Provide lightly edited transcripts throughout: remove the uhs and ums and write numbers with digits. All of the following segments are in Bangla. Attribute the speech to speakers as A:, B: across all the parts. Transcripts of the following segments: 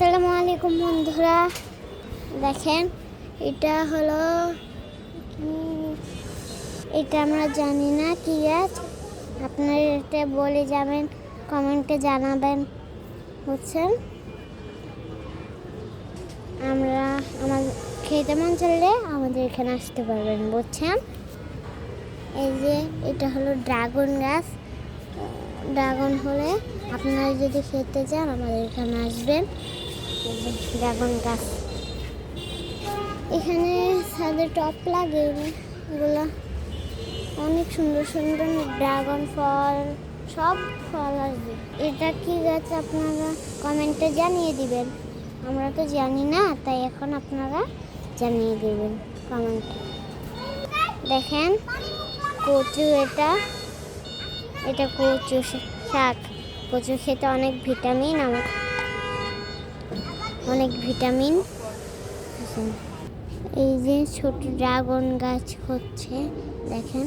A: আসসালামু আলাইকুম বন্ধুরা, দেখেন এটা হলো এটা আমরা জানি না কি গাছ। আপনারা এটা বলে যাবেন, কমেন্টে জানাবেন, বুঝছেন? আমার খেতে মন চাইলে আমাদের এখানে আসতে পারবেন, বুঝছেন? এই যে এটা হলো ড্রাগন গাছ। ড্রাগন হলে আপনারা যদি খেতে চান আমাদের এখানে আসবেন। এই যে ড্রাগন গাছ, এখানে ছাদে টপ লাগে, এগুলো অনেক সুন্দর সুন্দর ড্রাগন ফল, সব ফল আসবে। এটা কি গাছ আপনারা কমেন্টে জানিয়ে দিবেন। আমরা তো জানি না, তাই এখন আপনারা জানিয়ে দিবেন কমেন্টে। দেখেন কচু, এটা কচু শাক। কচু খেতে অনেক ভিটামিন, অনেক ভিটামিন। এই যে ছোট ড্রাগন গাছ হচ্ছে, দেখেন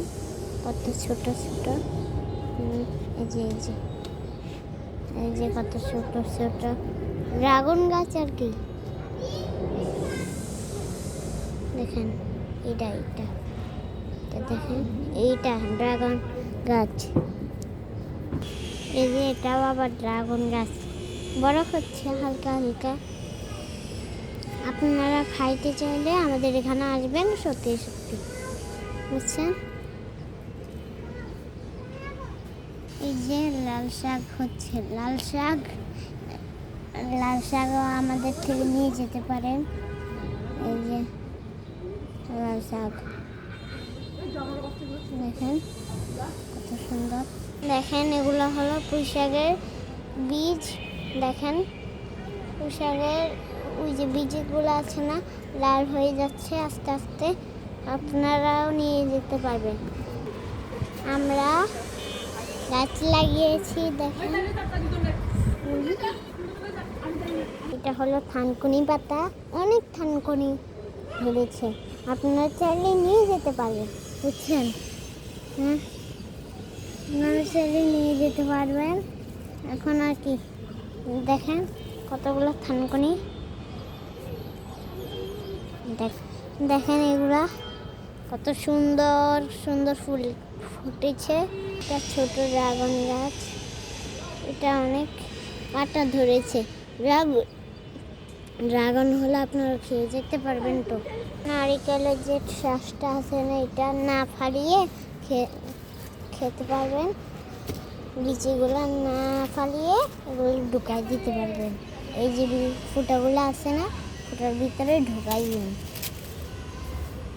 A: কত ছোট ছোট। এই যে কত ছোট ছোট ড্রাগন গাছ আর কি। দেখেন এটা দেখেন, এইটা ড্রাগন গাছ। এই যে এটাও আবার ড্রাগন গাছ, বড় হচ্ছে হালকা হালকা। আপনারা খাইতে চাইলে আমাদের এখানে আসবেন, সত্যি সত্যি, বুঝছেন? এই যে লাল শাক হচ্ছে, লাল শাকও আমাদের থেকে নিয়ে যেতে পারেন। এই যে লাল শাক, দেখেন কত সুন্দর। দেখেন এগুলো হলো পুঁই শাকের বীজ। দেখেন পুঁই শাকের ওই যে বীজগুলো আছে না, লাল হয়ে যাচ্ছে আস্তে আস্তে। আপনারাও নিয়ে যেতে পারবেন। আমরা গাছ লাগিয়েছি, দেখেন এটা হলো থানকুনি পাতা, অনেক থানকুনি ধরেছে। আপনারা চাইলে নিয়ে যেতে পারবেন, বুঝছেন? হ্যাঁ, আপনারা চাইলে নিয়ে যেতে পারবেন। এখন আর কি, দেখেন কতগুলো থানকুনি। দেখেন এগুলা কত সুন্দর সুন্দর ফুল ফুটেছে। এটা ছোট ড্রাগন গাছ, এটা অনেক পাতা ধরেছে। ড্রাগন হলে আপনারা খেয়ে যেতে পারবেন। তো নারিকেলের যে শ্বাসটা আছে না, এটা না ফালিয়ে খেতে পারবেন। লিচিগুলো না ফালিয়ে এগুলো ঢুকাই দিতে পারবেন। এই যে ফুটাগুলো আছে না, ফুটার ভিতরে ঢুকাই দিন।